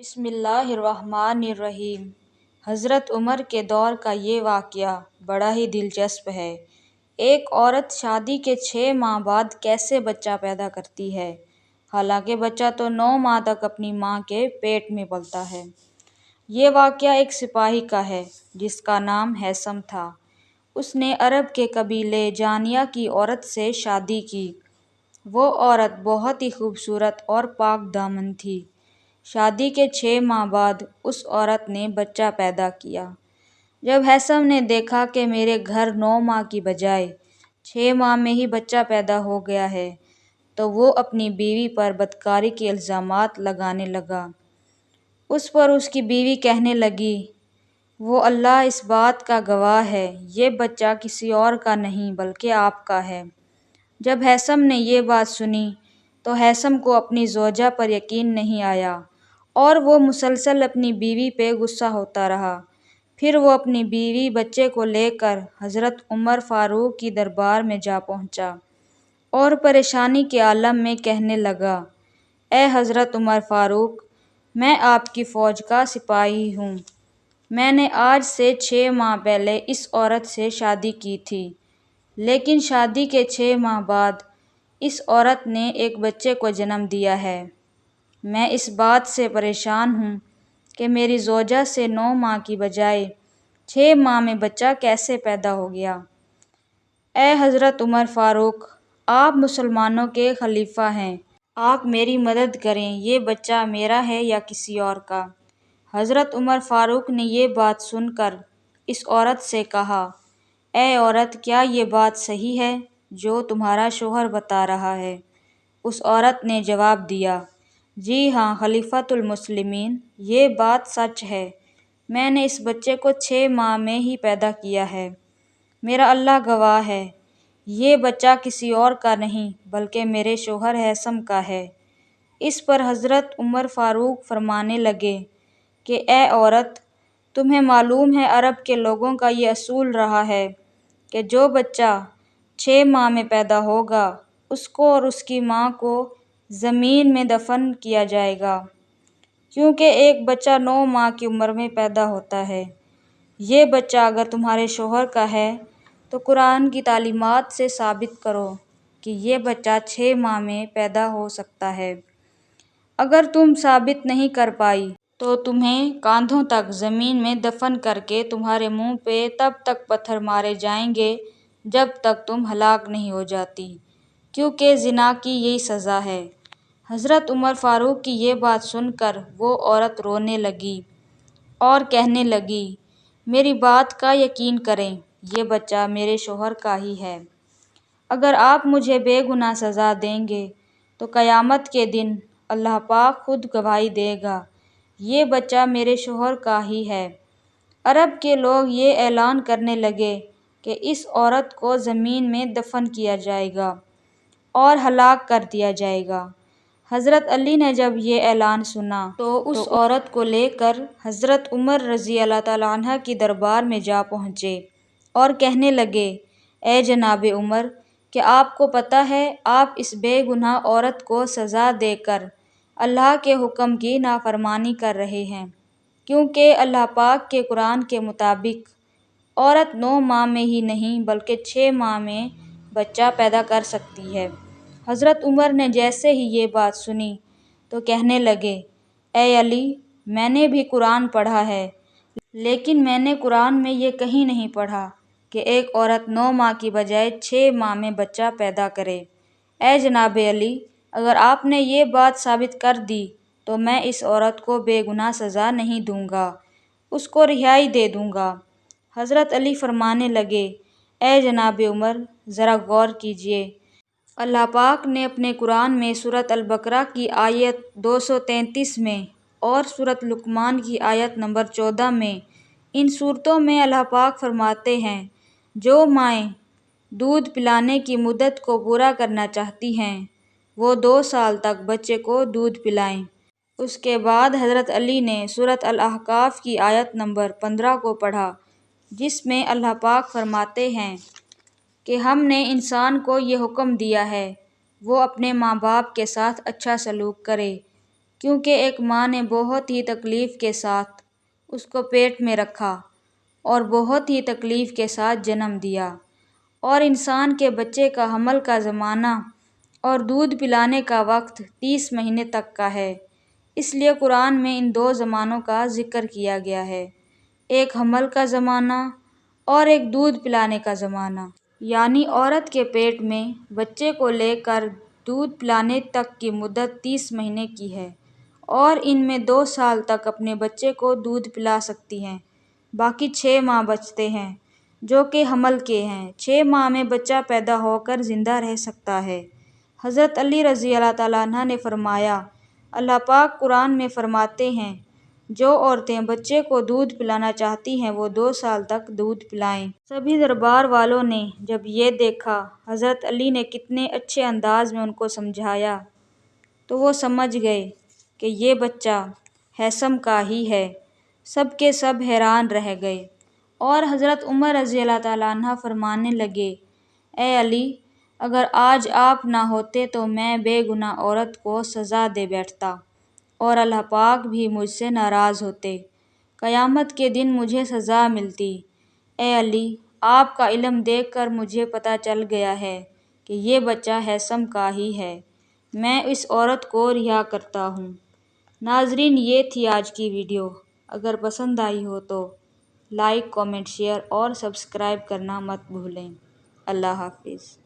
بسم اللہ الرحمن الرحیم۔ حضرت عمر کے دور کا یہ واقعہ بڑا ہی دلچسپ ہے۔ ایک عورت شادی کے 6 ماہ بعد کیسے بچہ پیدا کرتی ہے، حالانکہ بچہ تو 9 ماہ تک اپنی ماں کے پیٹ میں پلتا ہے۔ یہ واقعہ ایک سپاہی کا ہے جس کا نام ہیثم تھا۔ اس نے عرب کے قبیلے جانیہ کی عورت سے شادی کی۔ وہ عورت بہت ہی خوبصورت اور پاک دامن تھی۔ شادی کے 6 ماہ بعد اس عورت نے بچہ پیدا کیا۔ جب ہیثم نے دیکھا کہ میرے گھر 9 ماہ کی بجائے 6 ماہ میں ہی بچہ پیدا ہو گیا ہے تو وہ اپنی بیوی پر بدکاری کے الزامات لگانے لگا۔ اس پر اس کی بیوی کہنے لگی، وہ اللہ اس بات کا گواہ ہے، یہ بچہ کسی اور کا نہیں بلکہ آپ کا ہے۔ جب ہیثم نے یہ بات سنی تو ہیثم کو اپنی زوجہ پر یقین نہیں آیا اور وہ مسلسل اپنی بیوی پہ غصہ ہوتا رہا۔ پھر وہ اپنی بیوی بچے کو لے کر حضرت عمر فاروق کی دربار میں جا پہنچا اور پریشانی کے عالم میں کہنے لگا، اے حضرت عمر فاروق، میں آپ کی فوج کا سپاہی ہوں۔ میں نے آج سے 6 ماہ پہلے اس عورت سے شادی کی تھی، لیکن شادی کے 6 ماہ بعد اس عورت نے ایک بچے کو جنم دیا ہے۔ میں اس بات سے پریشان ہوں کہ میری زوجہ سے 9 ماہ کی بجائے 6 ماہ میں بچہ کیسے پیدا ہو گیا۔ اے حضرت عمر فاروق، آپ مسلمانوں کے خلیفہ ہیں، آپ میری مدد کریں، یہ بچہ میرا ہے یا کسی اور کا؟ حضرت عمر فاروق نے یہ بات سن کر اس عورت سے کہا، اے عورت، کیا یہ بات صحیح ہے جو تمہارا شوہر بتا رہا ہے؟ اس عورت نے جواب دیا، جی ہاں خلیفۃ المسلمین، یہ بات سچ ہے، میں نے اس بچے کو 6 ماہ میں ہی پیدا کیا ہے۔ میرا اللہ گواہ ہے، یہ بچہ کسی اور کا نہیں بلکہ میرے شوہر ہیثم کا ہے۔ اس پر حضرت عمر فاروق فرمانے لگے کہ اے عورت، تمہیں معلوم ہے عرب کے لوگوں کا یہ اصول رہا ہے کہ جو بچہ 6 ماہ میں پیدا ہوگا اس کو اور اس کی ماں کو زمین میں دفن کیا جائے گا، کیونکہ ایک بچہ 9 ماہ کی عمر میں پیدا ہوتا ہے۔ یہ بچہ اگر تمہارے شوہر کا ہے تو قرآن کی تعلیمات سے ثابت کرو کہ یہ بچہ 6 ماہ میں پیدا ہو سکتا ہے۔ اگر تم ثابت نہیں کر پائی تو تمہیں کاندھوں تک زمین میں دفن کر کے تمہارے منہ پہ تب تک پتھر مارے جائیں گے جب تک تم ہلاک نہیں ہو جاتی، کیونکہ زنا کی یہی سزا ہے۔ حضرت عمر فاروق کی یہ بات سن کر وہ عورت رونے لگی اور کہنے لگی، میری بات کا یقین کریں، یہ بچہ میرے شوہر کا ہی ہے۔ اگر آپ مجھے بے گناہ سزا دیں گے تو قیامت کے دن اللہ پاک خود گواہی دے گا، یہ بچہ میرے شوہر کا ہی ہے۔ عرب کے لوگ یہ اعلان کرنے لگے کہ اس عورت کو زمین میں دفن کیا جائے گا اور ہلاک کر دیا جائے گا۔ حضرت علی نے جب یہ اعلان سنا تو اس عورت کو لے کر حضرت عمر رضی اللہ تعالیٰ عنہ کی دربار میں جا پہنچے اور کہنے لگے، اے جناب عمر، کیا آپ کو پتہ ہے آپ اس بے گناہ عورت کو سزا دے کر اللہ کے حکم کی نافرمانی کر رہے ہیں، کیونکہ اللہ پاک کے قرآن کے مطابق عورت 9 ماہ میں ہی نہیں بلکہ 6 ماہ میں بچہ پیدا کر سکتی ہے۔ حضرت عمر نے جیسے ہی یہ بات سنی تو کہنے لگے، اے علی، میں نے بھی قرآن پڑھا ہے، لیکن میں نے قرآن میں یہ کہیں نہیں پڑھا کہ ایک عورت 9 ماہ کی بجائے 6 ماہ میں بچہ پیدا کرے۔ اے جناب علی، اگر آپ نے یہ بات ثابت کر دی تو میں اس عورت کو بے گناہ سزا نہیں دوں گا، اس کو رہائی دے دوں گا۔ حضرت علی فرمانے لگے، اے جناب عمر، ذرا غور کیجئے، اللہ پاک نے اپنے قرآن میں سورۃ البقرہ کی آیت 233 میں اور سورۃ لقمان کی آیت نمبر 14 میں، ان سورتوں میں اللہ پاک فرماتے ہیں، جو مائیں دودھ پلانے کی مدت کو پورا کرنا چاہتی ہیں وہ 2 سال تک بچے کو دودھ پلائیں۔ اس کے بعد حضرت علی نے سورۃ الاحقاف کی آیت نمبر 15 کو پڑھا، جس میں اللہ پاک فرماتے ہیں کہ ہم نے انسان کو یہ حکم دیا ہے وہ اپنے ماں باپ کے ساتھ اچھا سلوک کرے، کیونکہ ایک ماں نے بہت ہی تکلیف کے ساتھ اس کو پیٹ میں رکھا اور بہت ہی تکلیف کے ساتھ جنم دیا، اور انسان کے بچے کا حمل کا زمانہ اور دودھ پلانے کا وقت 30 مہینے تک کا ہے۔ اس لیے قرآن میں ان دو زمانوں کا ذکر کیا گیا ہے، ایک حمل کا زمانہ اور ایک دودھ پلانے کا زمانہ۔ یعنی عورت کے پیٹ میں بچے کو لے کر دودھ پلانے تک کی مدت 30 مہینے کی ہے، اور ان میں 2 سال تک اپنے بچے کو دودھ پلا سکتی ہیں۔ باقی 6 ماہ بچتے ہیں جو کہ حمل کے ہیں۔ 6 ماہ میں بچہ پیدا ہو کر زندہ رہ سکتا ہے۔ حضرت علی رضی اللہ تعالیٰ عنہ نے فرمایا، اللہ پاک قرآن میں فرماتے ہیں، جو عورتیں بچے کو دودھ پلانا چاہتی ہیں وہ 2 سال تک دودھ پلائیں۔ سبھی دربار والوں نے جب یہ دیکھا حضرت علی نے کتنے اچھے انداز میں ان کو سمجھایا تو وہ سمجھ گئے کہ یہ بچہ ہیثم کا ہی ہے۔ سب کے سب حیران رہ گئے، اور حضرت عمر رضی اللہ تعالیٰ عنہ فرمانے لگے، اے علی، اگر آج آپ نہ ہوتے تو میں بے گناہ عورت کو سزا دے بیٹھتا اور اللہ پاک بھی مجھ سے ناراض ہوتے، قیامت کے دن مجھے سزا ملتی۔ اے علی، آپ کا علم دیکھ کر مجھے پتہ چل گیا ہے کہ یہ بچہ ہیثم کا ہی ہے، میں اس عورت کو رہا کرتا ہوں۔ ناظرین، یہ تھی آج کی ویڈیو۔ اگر پسند آئی ہو تو لائک، کامنٹ، شیئر اور سبسکرائب کرنا مت بھولیں۔ اللہ حافظ۔